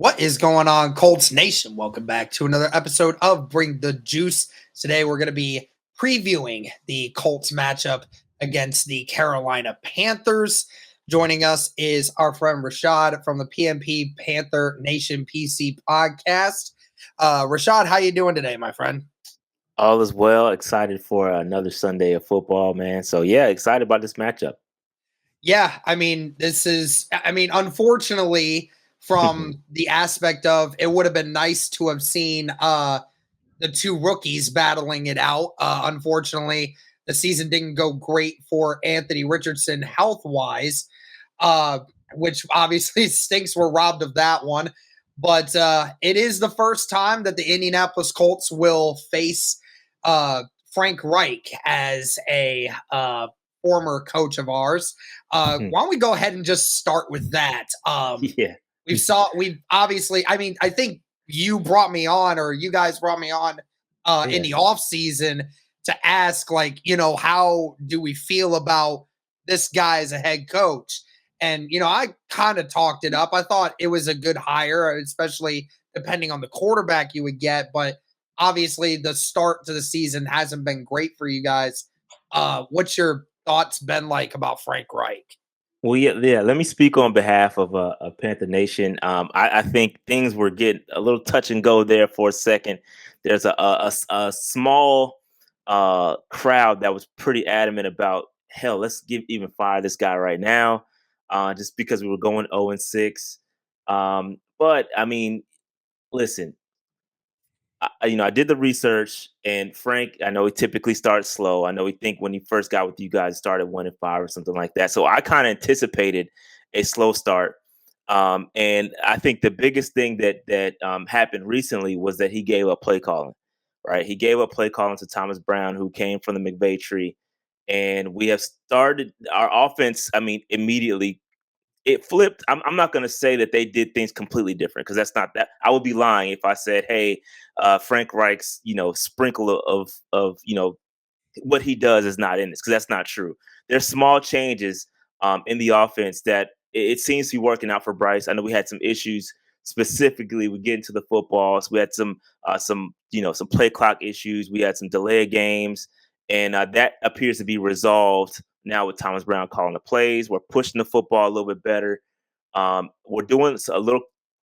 What is going on, Colts Nation? Welcome back to another episode of Bring the Juice. Today, we're going to be previewing the Colts matchup against the Carolina Panthers. Joining us is our friend Rashad from the PMP Panther Nation PC podcast. Rashad, how you doing today, my friend? All is well. Excited for another Sunday of football, man. So yeah, excited about this matchup. Yeah, unfortunately, from the aspect of it would have been nice to have seen the two rookies battling it out. Unfortunately, the season didn't go great for Anthony Richardson health wise, which obviously stinks. We're robbed of that one. But it is the first time that the Indianapolis Colts will face Frank Reich as a former coach of ours. Why don't we go ahead and just start with that? Yeah. We've obviously, I think you brought me on, or you guys brought me on in the off season to ask, like, how do we feel about this guy as a head coach? And I kind of talked it up. I thought it was a good hire, especially depending on the quarterback you would get. But obviously, the start to the season hasn't been great for you guys. What's your thoughts been like about Frank Reich? Well, yeah. Let me speak on behalf of Panther Nation. I think things were getting a little touch and go there for a second. There's a small crowd that was pretty adamant about, hell, let's even fire this guy right now, just because we were going 0-6. But I mean, listen, I did the research, and Frank, I know he typically starts slow. I know he think when he first got with you guys, started 1-5 or something like that. So I kind of anticipated a slow start. And I think the biggest thing that happened recently was that he gave up play calling. Right, he gave up play calling to Thomas Brown, who came from the McVay tree, and we have started our offense. I mean, immediately it flipped. I'm not going to say that they did things completely different, because that's not that. I would be lying if I said, "Hey, Frank Reich's sprinkle of what he does is not in this," because that's not true. There's small changes in the offense that it seems to be working out for Bryce. I know we had some issues specifically with getting to the footballs. We had some play clock issues. We had some delay games, and that appears to be resolved now with Thomas Brown calling the plays. We're pushing the football a little bit better. We're doing a little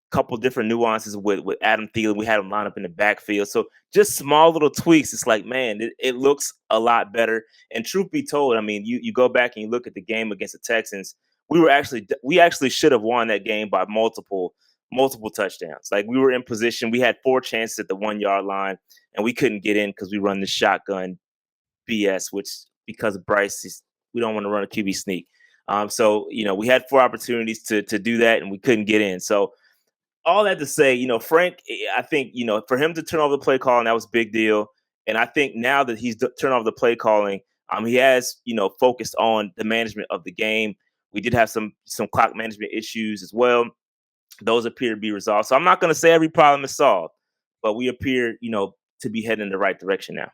couple different nuances with Adam Thielen. We had him line up in the backfield. So just small little tweaks. It's like, man, it looks a lot better. And truth be told, I mean, you go back and you look at the game against the Texans. We actually should have won that game by multiple touchdowns. Like, we were in position. We had 4 chances at the 1-yard line, and we couldn't get in because we run the shotgun BS, which, because of Bryce, we don't want to run a QB sneak. So we had 4 opportunities to do that, and we couldn't get in. So all that to say, Frank, I think, for him to turn over the play calling, that was a big deal. And I think now that he's turned over the play calling, he has, focused on the management of the game. We did have some clock management issues as well. Those appear to be resolved. So I'm not going to say every problem is solved, but we appear, to be heading in the right direction now.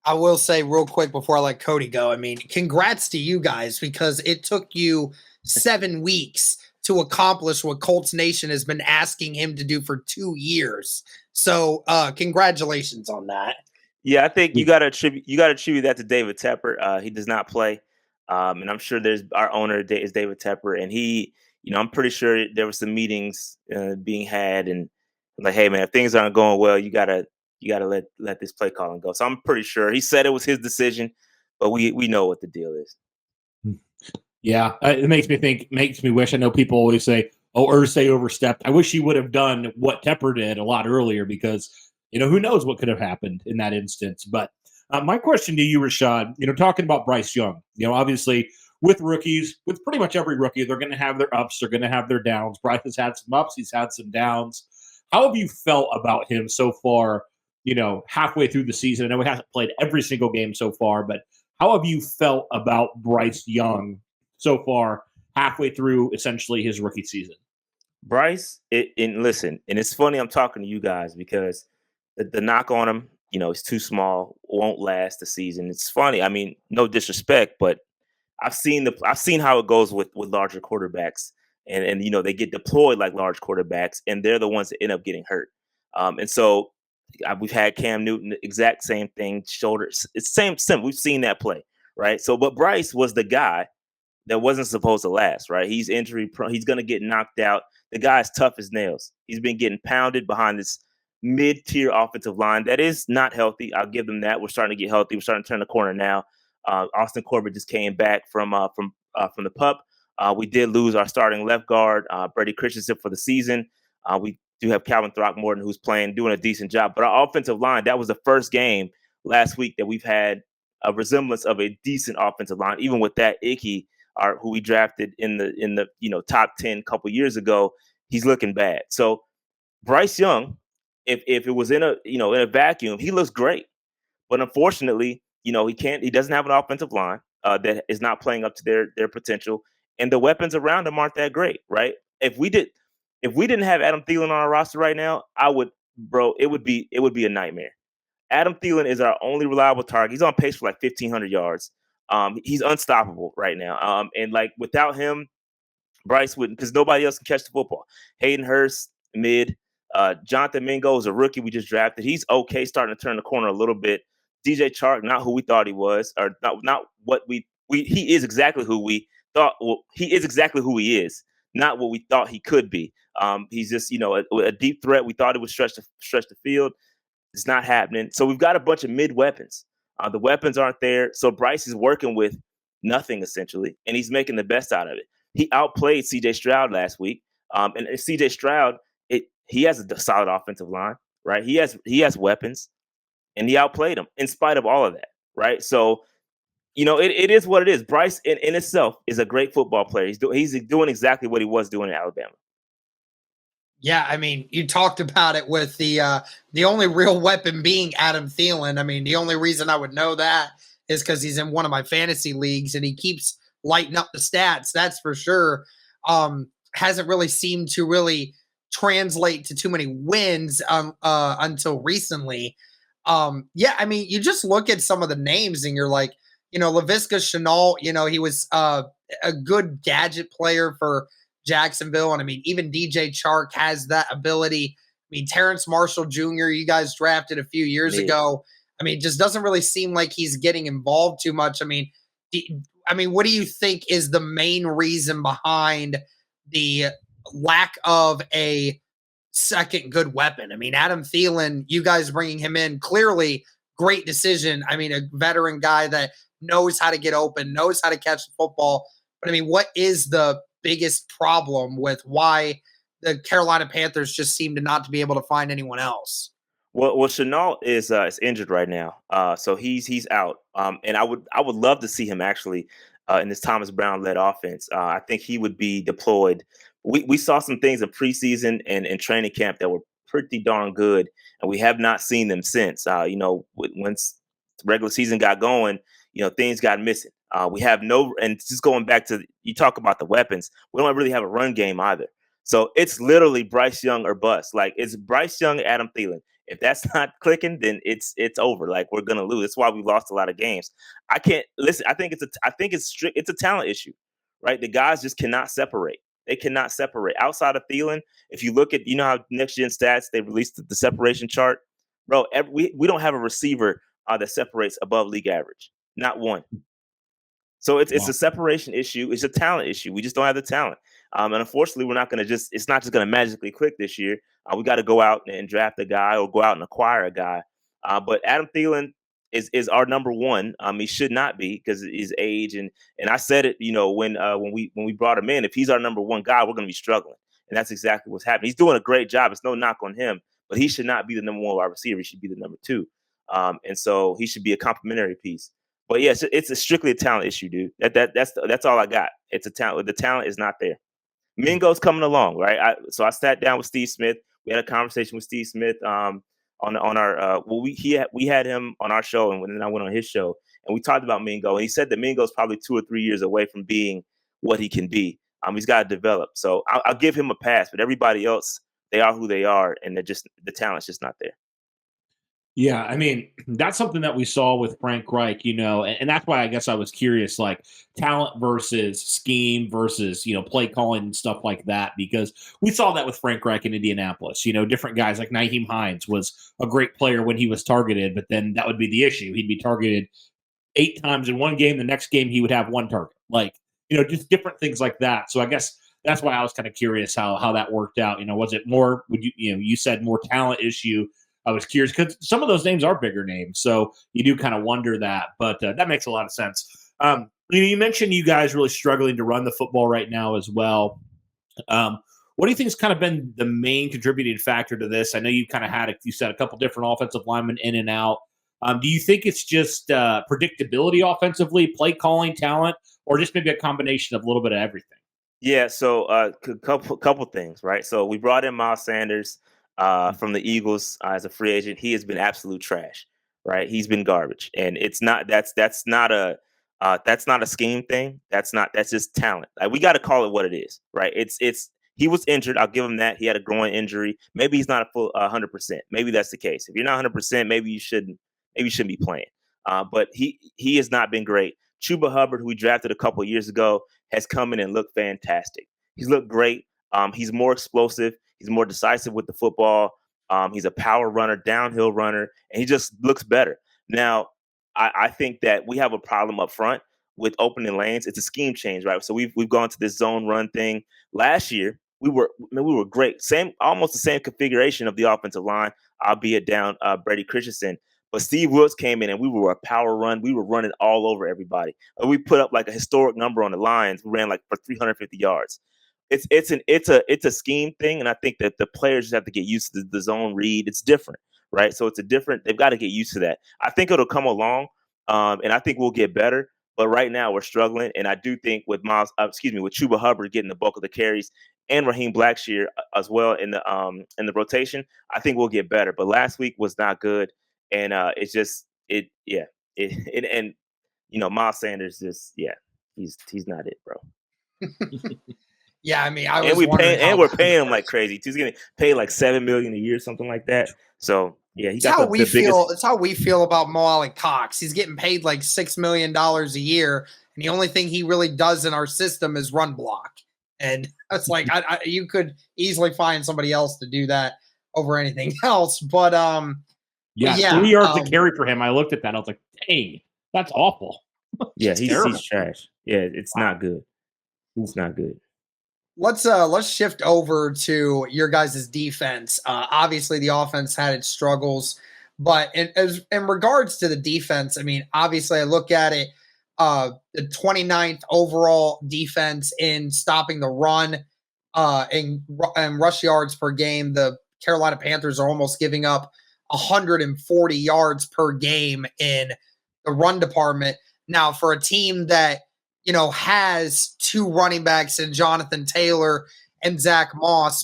I will say real quick before I let Cody go, congrats to you guys, because it took you 7 weeks to accomplish what Colts Nation has been asking him to do for 2 years. So congratulations on that. Yeah, I think you got to attribute that to David Tepper. He does not play, and I'm sure there's our owner is David Tepper, and he, I'm pretty sure there were some meetings being had, and like, hey man, if things aren't going well, you gotta let this play calling go. So I'm pretty sure he said it was his decision, but we know what the deal is. Yeah, it makes me wish. I know people always say, "Oh, Irsay overstepped." I wish he would have done what Tepper did a lot earlier, because who knows what could have happened in that instance. But my question to you, Rashad, talking about Bryce Young, obviously with rookies, with pretty much every rookie, they're going to have their ups, they're going to have their downs. Bryce has had some ups, he's had some downs. How have you felt about him so far? Halfway through the season, I know he hasn't played every single game so far, but how have you felt about Bryce Young so far, halfway through essentially his rookie season? Bryce, listen, and it's funny I'm talking to you guys, because the knock on him, he's too small, won't last the season. It's funny. I mean, no disrespect, but I've seen how it goes with larger quarterbacks, and they get deployed like large quarterbacks, and they're the ones that end up getting hurt. And so we've had Cam Newton, exact same thing, shoulders. It's same. We've seen that play, right? So, but Bryce was the guy that wasn't supposed to last, right? He's injury prone. He's going to get knocked out. The guy's tough as nails. He's been getting pounded behind this mid-tier offensive line that is not healthy. I'll give them that. We're starting to get healthy. We're starting to turn the corner now. Austin Corbett just came back from the pup. We did lose our starting left guard, Brady Christensen, for the season. We do have Calvin Throckmorton, who's doing a decent job. But our offensive line, that was the first game last week that we've had a resemblance of a decent offensive line. Even with that, Icky, who we drafted in the top 10 a couple years ago, he's looking bad. So Bryce Young, if it was in a vacuum, he looks great. But unfortunately, he doesn't have an offensive line that is not playing up to their potential, and the weapons around him aren't that great, right? If we didn't have Adam Thielen on our roster right now, it would be a nightmare. Adam Thielen is our only reliable target. He's on pace for like 1,500 yards. He's unstoppable right now. And like without him, Bryce wouldn't, because nobody else can catch the football. Hayden Hurst, mid. Jonathan Mingo is a rookie we just drafted. He's okay, starting to turn the corner a little bit. DJ Chark, not who we thought he was, or not what he is exactly who we thought. Well, he is exactly who he is, not what we thought he could be. He's just a deep threat. We thought it would stretch the field. It's not happening. So we've got a bunch of mid weapons. The weapons aren't there. So Bryce is working with nothing essentially, and he's making the best out of it. He outplayed C.J. Stroud last week, and C.J. Stroud, he has a solid offensive line, right? He has weapons, and he outplayed him in spite of all of that, right? So, it is what it is. Bryce in itself is a great football player. He's doing exactly what he was doing in Alabama. Yeah, I mean, you talked about it with the only real weapon being Adam Thielen. I mean, the only reason I would know that is because he's in one of my fantasy leagues and he keeps lighting up the stats. That's for sure. Hasn't really seemed to really translate to too many wins until recently. Yeah, I mean, you just look at some of the names and you're like, Laviska Shenault, he was a good gadget player for Jacksonville. And I mean, even DJ Chark has that ability. I mean, Terrence Marshall Jr., you guys drafted a few years ago. I mean, just doesn't really seem like he's getting involved too much. I mean, what do you think is the main reason behind the lack of a second good weapon? I mean, Adam Thielen, you guys bringing him in, clearly great decision. I mean, a veteran guy that knows how to get open, knows how to catch the football. But I mean, what is the biggest problem with why the Carolina Panthers just seem to not to be able to find anyone else? Well, Shenault is injured right now, so he's out. And I would love to see him actually in this Thomas Brown led offense. I think he would be deployed. We saw some things in preseason and training camp that were pretty darn good, and we have not seen them since. Once the regular season got going, things got missing. We have and just going back to, you talk about the weapons, we don't really have a run game either. So it's literally Bryce Young or bust. Like, it's Bryce Young, Adam Thielen. If that's not clicking, then it's over. Like, we're gonna lose. That's why we lost a lot of games. I can't listen. I think it's a talent issue, right? The guys just cannot separate. They cannot separate outside of Thielen. If you look at, how Next Gen Stats, they released the separation chart, bro. We don't have a receiver that separates above league average. Not one. So it's a separation issue. It's a talent issue. We just don't have the talent. And unfortunately, we're not going to it's not just going to magically click this year. We got to go out and draft a guy or go out and acquire a guy. But Adam Thielen is our number one. He should not be because of his age. And I said it, when we brought him in, if he's our number one guy, we're going to be struggling. And that's exactly what's happening. He's doing a great job. It's no knock on him, but he should not be the number one wide receiver. He should be the number two. And so he should be a complementary piece. But yeah, it's strictly a talent issue, dude. That's all I got. It's a talent. The talent is not there. Mingo's coming along, right? So I sat down with Steve Smith. We had a conversation with Steve Smith on our we had him on our show, and then I went on his show, and we talked about Mingo, and he said that Mingo's probably 2 or 3 years away from being what he can be. He's got to develop. So I'll give him a pass, but everybody else, they are who they are, and the talent's just not there. Yeah, I mean, that's something that we saw with Frank Reich, and that's why I guess I was curious, like talent versus scheme versus, play calling and stuff like that, because we saw that with Frank Reich in Indianapolis. Different guys like Nyheim Hines was a great player when he was targeted, but then that would be the issue. He'd be targeted 8 times in one game. The next game, he would have one target. Like, just different things like that. So I guess that's why I was kind of curious how that worked out. Was it more, you said more talent issue. I was curious because some of those names are bigger names. So you do kind of wonder that, but that makes a lot of sense. You mentioned you guys really struggling to run the football right now as well. What do you think has kind of been the main contributing factor to this? I know you kind of you said a couple different offensive linemen in and out. Do you think it's just predictability offensively, play calling, talent, or just maybe a combination of a little bit of everything? Yeah, so couple things, right? So we brought in Miles Sanders from the Eagles as a free agent. He has been absolute trash, right? He's been garbage, and that's not a scheme thing. That's just talent. Like, we got to call it what it is, right? It's he was injured. I'll give him that. He had a groin injury. Maybe he's not a full 100%. Maybe that's the case. If you're not 100%, maybe you shouldn't be playing. But he has not been great. Chuba Hubbard, who we drafted a couple of years ago, has come in and looked fantastic. He's looked great. He's more explosive. He's more decisive with the football. He's a power runner, downhill runner, and he just looks better. Now, I think that we have a problem up front with opening lanes. It's a scheme change, right? So we've gone to this zone run thing. Last year, we were great. Almost the same configuration of the offensive line, albeit down Brady Christensen. But Steve Wilkes came in and we were a power run. We were running all over everybody. We put up like a historic number on the lines. We ran like for 350 yards. It's a scheme thing, and I think that the players just have to get used to the zone read. It's different, right? So they've got to get used to that. I think it'll come along, and I think we'll get better. But right now we're struggling, and I do think with with Chuba Hubbard getting the bulk of the carries and Raheem Blackshear as well in the rotation, I think we'll get better. But last week was not good, and Miles Sanders he's not it, bro. Yeah, I mean, we're paying him like crazy. He's getting paid like $7 million a year, something like that. So yeah, it's how we feel. It's how we feel about Mo Alley Cox. He's getting paid like $6 million a year, and the only thing he really does in our system is run block. And it's like you could easily find somebody else to do that over anything else. But 3 yards to carry for him. I looked at that. I was like, dang, that's awful. Yeah, he's trash. Yeah, it's not good. It's not good. Let's shift over to your guys' defense. Obviously, the offense had its struggles, but in regards to the defense, I mean, obviously, I look at it, the 29th overall defense in stopping the run, and rush yards per game. The Carolina Panthers are almost giving up 140 yards per game in the run department. Now, for a team that has two running backs in Jonathan Taylor and Zach Moss,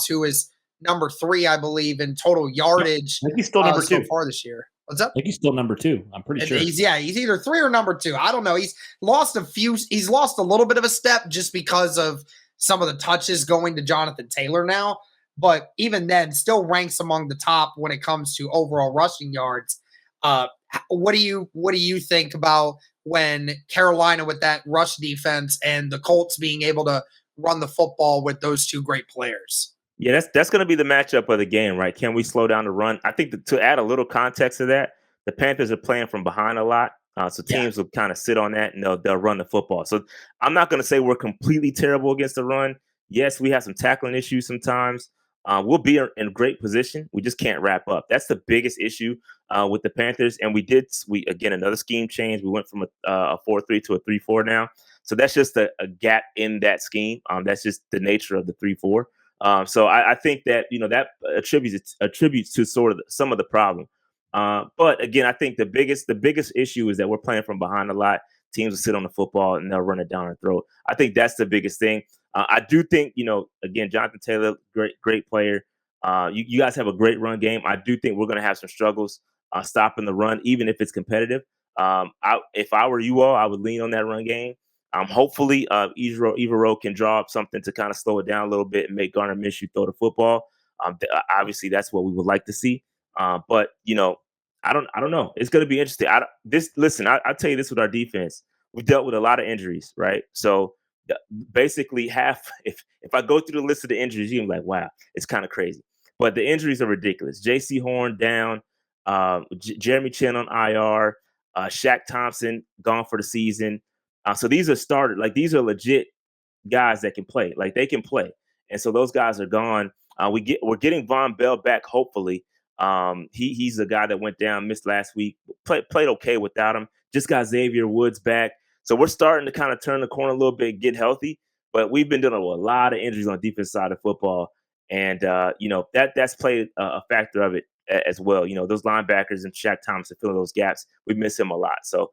who is number 3, I believe, in total yardage. I think he's still number 2 so far this year. What's up? I think he's still number 2. I'm pretty sure. He's either 3 or number 2. I don't know. He's lost a little bit of a step just because of some of the touches going to Jonathan Taylor now. But even then, still ranks among the top when it comes to overall rushing yards. What do you think about when Carolina with that rush defense and the Colts being able to run the football with those two great players? Yeah, that's going to be the matchup of the game, right? Can we slow down the run? I think to add a little context to that, the Panthers are playing from behind a lot. So teams will kind of sit on that and they'll run the football. So I'm not going to say we're completely terrible against the run. Yes, we have some tackling issues sometimes. We'll be in a great position. We just can't wrap up. That's the biggest issue with the Panthers. And again, another scheme change. We went from a 4-3 to a 3-4 now. So that's just a gap in that scheme. That's just the nature of the 3-4. So I think that, that attributes to sort of some of the problem. But again, I think the biggest issue is that we're playing from behind a lot. Teams will sit on the football and they'll run it down our throat. I think that's the biggest thing. I do think, again, Jonathan Taylor, great player. You guys have a great run game. I do think we're going to have some struggles stopping the run, even if it's competitive. If I were you all, I would lean on that run game. Hopefully, Evero can draw up something to kind of slow it down a little bit and make Gardner Minshew throw the football. Obviously, that's what we would like to see. But I don't know. It's going to be interesting. I'll tell you this with our defense. We dealt with a lot of injuries, right? So basically if I go through the list of the injuries, you're like, wow, it's kind of crazy. But the injuries are ridiculous. J.C. Horn down, Jeremy Chin on IR, Shaq Thompson gone for the season. So these are started. Like, these are legit guys that can play. Like, they can play. And so those guys are gone. We're getting Von Bell back, hopefully. He's the guy that went down, missed last week, played okay without him. Just got Xavier Woods back. So we're starting to kind of turn the corner a little bit, get healthy. But we've been dealing with a lot of injuries on the defense side of football. And, that's played a factor of it as well. Those linebackers and Shaq Thompson filling those gaps, we miss him a lot. So,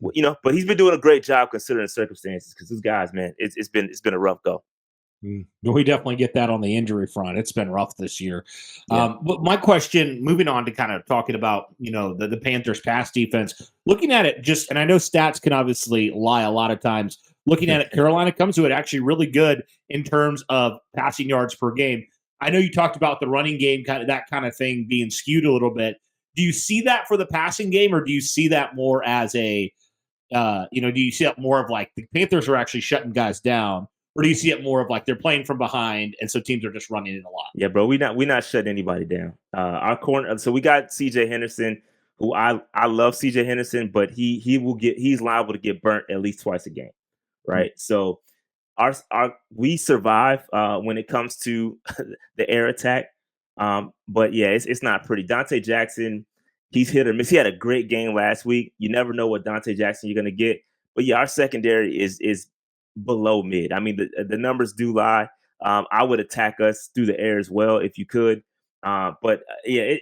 but he's been doing a great job considering the circumstances, because these guys, man, it's been a rough go. We definitely get that on the injury front. It's been rough this year. Yeah. But my question, moving on to kind of talking about, the Panthers pass defense, looking at it and I know stats can obviously lie a lot of times. Looking at it, Carolina comes to it actually really good in terms of passing yards per game. I know you talked about the running game, that kind of thing being skewed a little bit. Do you see that for the passing game, or do you see that more as do you see it more of like the Panthers are actually shutting guys down? Or do you see it more of like they're playing from behind, and so teams are just running it a lot? Yeah, bro, we're not shutting anybody down. Our corner, so we got C.J. Henderson, who I love C.J. Henderson, but he's liable to get burnt at least twice a game, right? So we survive when it comes to the air attack, but yeah, it's not pretty. Dante Jackson, he's hit or miss. He had a great game last week. You never know what Dante Jackson you're gonna get, but yeah, our secondary is below mid. I mean, the numbers do lie. I would attack us through the air as well if you could. But yeah,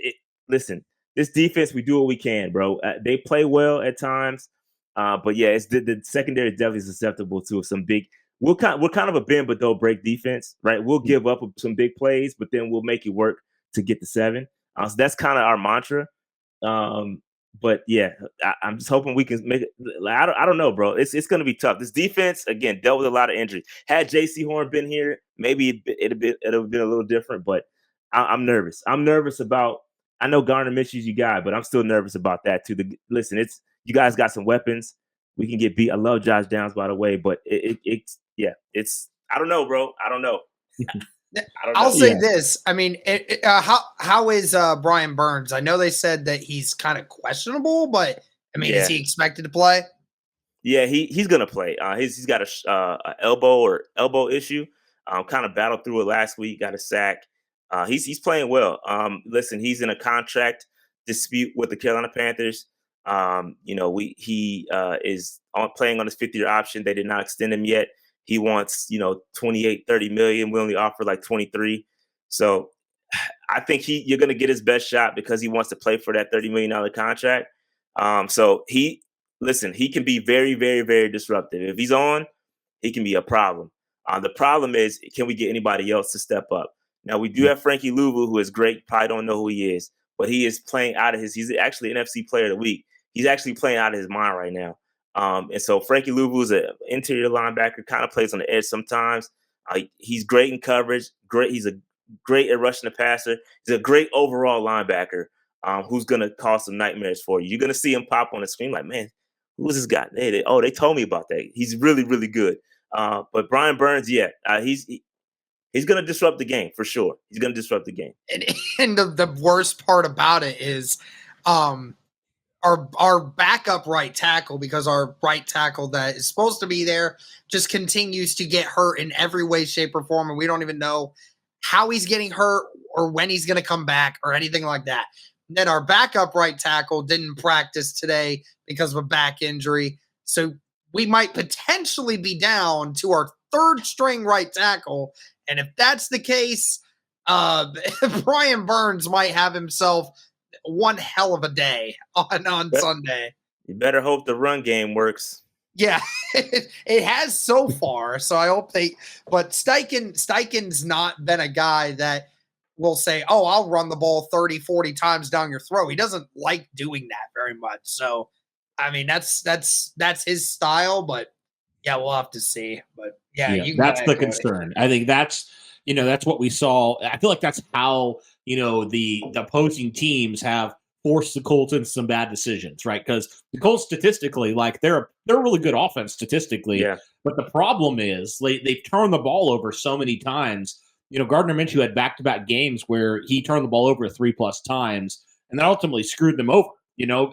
listen, this defense, we do what we can, bro. They play well at times. But yeah, it's the secondary is definitely susceptible to some big. We're kind of a bend but don't break defense, right? We'll give up some big plays, but then we'll make it work to get to 7. So that's kind of our mantra. But yeah, I'm just hoping we can make it. I don't know, bro. It's going to be tough. This defense, again, dealt with a lot of injuries. Had J.C. Horn been here, maybe it'd have been a little different. But I'm nervous. I'm nervous about. I know Garner Mitchell's your guy, but I'm still nervous about that too. Listen, you guys got some weapons. We can get beat. I love Josh Downs, by the way, but it's I don't know, bro. I don't know. I'll say this. I mean, how is Brian Burns? I know they said that he's kind of questionable, but I mean, is he expected to play? Yeah, he's gonna play. He's got a elbow issue. Kind of battled through it last week. Got a sack. He's playing well. Listen, he's in a contract dispute with the Carolina Panthers. He is playing on his 5th-year option. They did not extend him yet. He wants, 28, 30 million. We only offer like 23. So I think you're going to get his best shot because he wants to play for that $30 million contract. So he can be very, very, very disruptive. If he's on, he can be a problem. The problem is, can we get anybody else to step up? Now, we do have Frankie Louvu, who is great. Probably don't know who he is, but he is playing out of he's actually NFC Player of the Week. He's actually playing out of his mind right now. And so Frankie Louvu is an interior linebacker, kind of plays on the edge sometimes. He's great in coverage. He's a great at rushing the passer. He's a great overall linebacker who's going to cause some nightmares for you. You're going to see him pop on the screen like, man, who is this guy? They told me about that. He's really, really good. But Brian Burns, he's going to disrupt the game for sure. He's going to disrupt the game. And the worst part about it is our backup right tackle, because our right tackle that is supposed to be there just continues to get hurt in every way, shape, or form. And we don't even know how he's getting hurt or when he's going to come back or anything like that. Then our backup right tackle didn't practice today because of a back injury. So we might potentially be down to our 3rd string right tackle. And if that's the case, Brian Burns might have himself one hell of a day on Sunday. You better hope the run game works. Yeah, it has so far. So I hope but Steichen's not been a guy that will say, oh, I'll run the ball 30, 40 times down your throat. He doesn't like doing that very much. So, I mean, that's his style, but yeah, we'll have to see. But yeah that's the concern. I think that's what we saw. I feel like that's how the opposing teams have forced the Colts into some bad decisions, right? Because the Colts statistically, like they're a really good offense statistically, Yeah. but the problem is they've turned the ball over so many times. Gardner Minshew had back-to-back games where he turned the ball over 3+ times, and that ultimately screwed them over.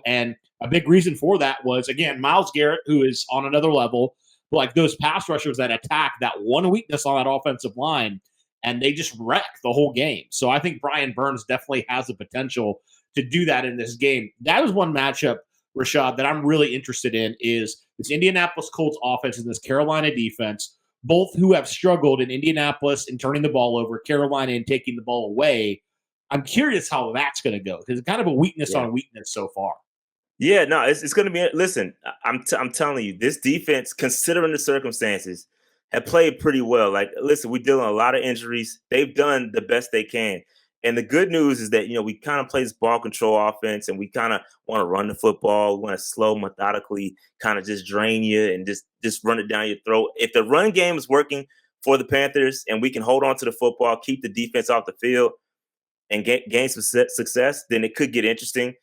And a big reason for that was, again, Myles Garrett, who is on another level, but like those pass rushers that attack that one weakness on that offensive line, and they just wreck the whole game. So I think Brian Burns definitely has the potential to do that in this game. That is one matchup, Rashad, that I'm really interested in is this Indianapolis Colts offense and this Carolina defense, both who have struggled in Indianapolis in turning the ball over, Carolina in taking the ball away. I'm curious how that's going to go because it's kind of a weakness on weakness so far. Yeah, no, it's going to be. Listen, I'm telling you, this defense, considering the circumstances, have played pretty well. Like, listen, we're dealing with a lot of injuries. They've done the best they can. And the good news is that, we kind of play this ball control offense and we kind of want to run the football. We want to slow, methodically kind of just drain you and just run it down your throat. If the run game is working for the Panthers and we can hold on to the football, keep the defense off the field and gain some success, then it could get interesting.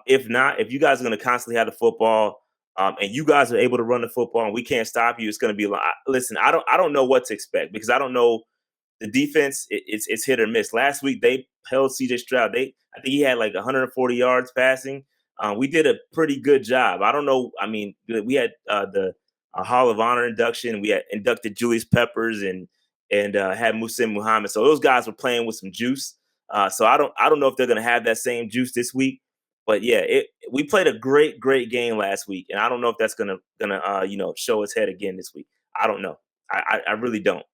If not, if you guys are going to constantly have the football and you guys are able to run the football and we can't stop you, it's going to be a lot. Listen, I don't know what to expect because I don't know. The defense, it's hit or miss. Last week, they held C.J. Stroud. I think he had like 140 yards passing. We did a pretty good job. I don't know. I mean, we had the Hall of Honor induction. We had inducted Julius Peppers and had Muhsin Muhammad. So those guys were playing with some juice. So I don't know if they're going to have that same juice this week. But yeah, we played a great game last week, and I don't know if that's gonna show its head again this week. I don't know. I really don't.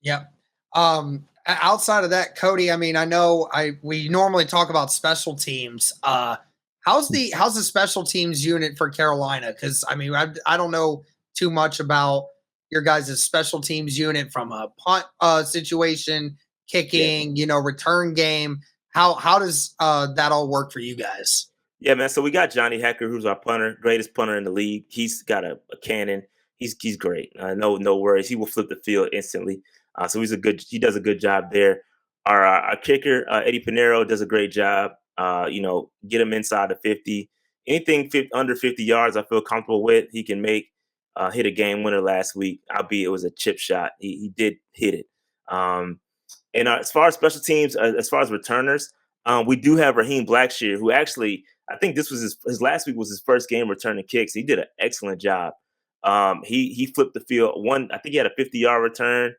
Yep. Outside of that, Cody, I mean, I know we normally talk about special teams. How's the special teams unit for Carolina? Because I mean, I don't know too much about your guys' special teams unit from a punt situation, kicking, return game. How does that all work for you guys? Yeah, man. So we got Johnny Hecker, who's our punter, greatest punter in the league. He's got a cannon. He's great. No worries. He will flip the field instantly. So he does a good job there. Our kicker, Eddie Pinero, does a great job. Get him inside the 50. Anything under 50 yards, I feel comfortable with. He can make hit a game winner last week, albeit it was a chip shot. He did hit it. And as far as special teams, as far as returners, we do have Raheem Blackshear, who actually, I think this was his last week was his first game returning kicks. He did an excellent job. He flipped the field. I think he had a 50-yard return.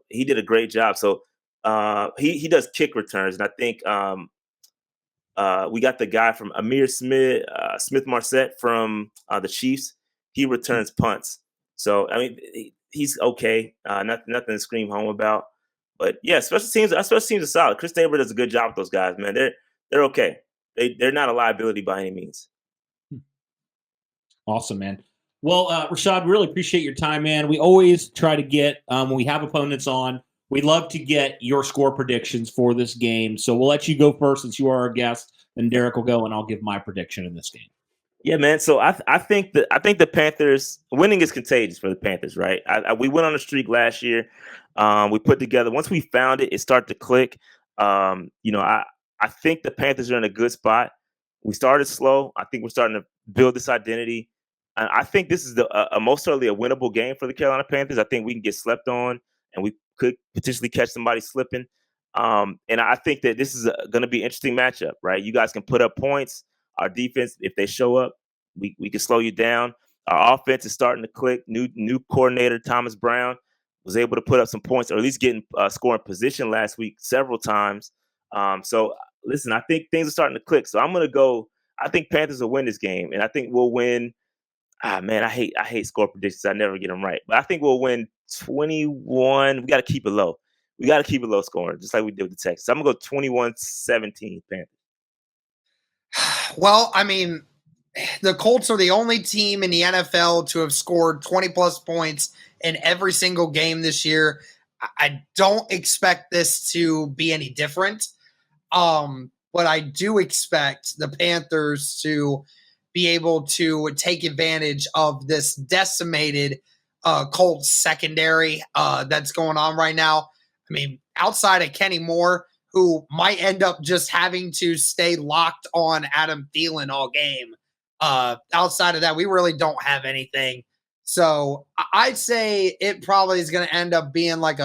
He did a great job. So he does kick returns, and I think we got the guy from Amir Smith Marset from the Chiefs. He returns punts. So I mean, he's okay. Nothing to scream home about. But yeah, special teams are solid. Chris Tabor does a good job with those guys, man. They're okay. They're not a liability by any means. Awesome, man. Well, Rashad, really appreciate your time, man. We always try to get, when we have opponents on, we'd love to get your score predictions for this game. So we'll let you go first since you are our guest. Then Derek will go, and I'll give my prediction in this game. Yeah, man. So I think the Panthers winning is contagious for the Panthers, right? We went on a streak last year. We put together once we found it, it started to click. I think the Panthers are in a good spot. We started slow. I think we're starting to build this identity. I think this is most certainly a winnable game for the Carolina Panthers. I think we can get slept on, and we could potentially catch somebody slipping. And I think that this is going to be an interesting matchup, right? You guys can put up points. Our defense, if they show up, we can slow you down. Our offense is starting to click. New coordinator Thomas Brown was able to put up some points, or at least getting scoring position last week several times. So listen, I think things are starting to click. So I'm going to go. I think Panthers will win this game, and I think we'll win. Man, I hate score predictions. I never get them right, but I think we'll win 21. We got to keep it low. We got to keep it low scoring, just like we did with the Texans. I'm gonna go 21-17 Panthers. Well, I mean, the Colts are the only team in the NFL to have scored 20-plus points in every single game this year. I don't expect this to be any different. But I do expect the Panthers to be able to take advantage of this decimated Colts secondary that's going on right now. I mean, outside of Kenny Moore, who might end up just having to stay locked on Adam Thielen all game. Outside of that, we really don't have anything. So I'd say it probably is going to end up being like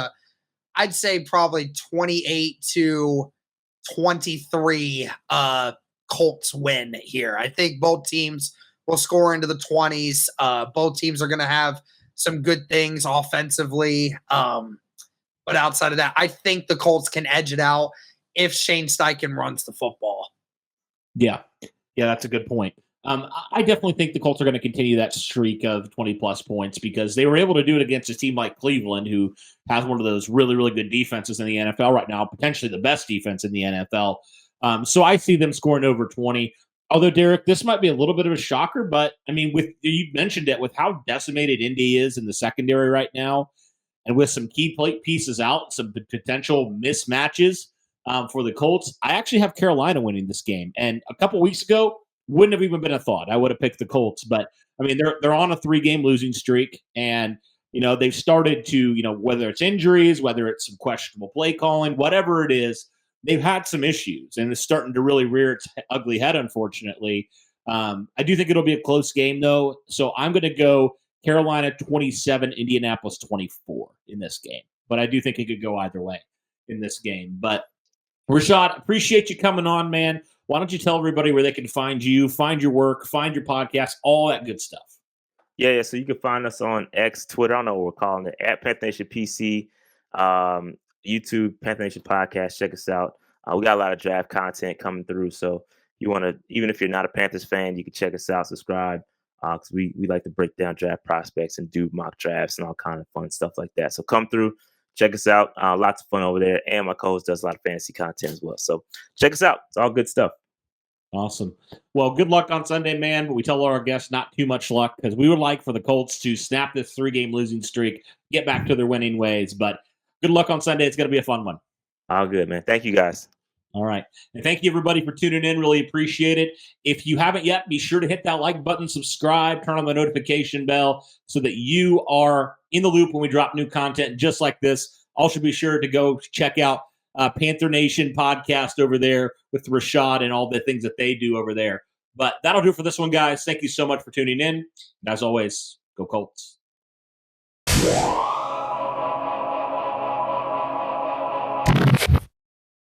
I'd say probably 28-23 Colts win here. I think both teams will score into the 20s. Both teams are going to have some good things offensively. But outside of that, I think the Colts can edge it out if Shane Steichen runs the football. Yeah, that's a good point. I definitely think the Colts are going to continue that streak of 20-plus points because they were able to do it against a team like Cleveland, who has one of those really, really good defenses in the NFL right now, potentially the best defense in the NFL. So I see them scoring over 20. Although, Derek, this might be a little bit of a shocker, but, I mean, you mentioned it, with how decimated Indy is in the secondary right now, and with some key pieces out, some potential mismatches for the Colts, I actually have Carolina winning this game. And a couple weeks ago, wouldn't have even been a thought. I would have picked the Colts. But, I mean, they're on a 3-game losing streak. And, they've started to, whether it's injuries, whether it's some questionable play calling, whatever it is, they've had some issues. And it's starting to really rear its ugly head, unfortunately. I do think it'll be a close game, though. So I'm going to go Carolina 27, Indianapolis 24 in this game. But I do think it could go either way in this game. But, Rashad, appreciate you coming on, man. Why don't you tell everybody where they can find you, find your work, find your podcast, all that good stuff? Yeah. So you can find us on X, Twitter. I don't know what we're calling it, at Panther Nation PC, YouTube, Panther Nation Podcast. Check us out. We got a lot of draft content coming through. So you want to, even if you're not a Panthers fan, you can check us out, subscribe. Because we like to break down draft prospects and do mock drafts and all kind of fun stuff like that. So come through, check us out. Lots of fun over there. And my co-host does a lot of fantasy content as well. So check us out. It's all good stuff. Awesome. Well, good luck on Sunday, man. But we tell our guests not too much luck because we would like for the Colts to snap this 3-game losing streak, get back to their winning ways. But good luck on Sunday. It's going to be a fun one. All good, man. Thank you, guys. All right. And thank you, everybody, for tuning in. Really appreciate it. If you haven't yet, be sure to hit that like button, subscribe, turn on the notification bell so that you are in the loop when we drop new content just like this. Also, be sure to go check out Panther Nation podcast over there with Rashad and all the things that they do over there. But that'll do it for this one, guys. Thank you so much for tuning in. And as always, go Colts.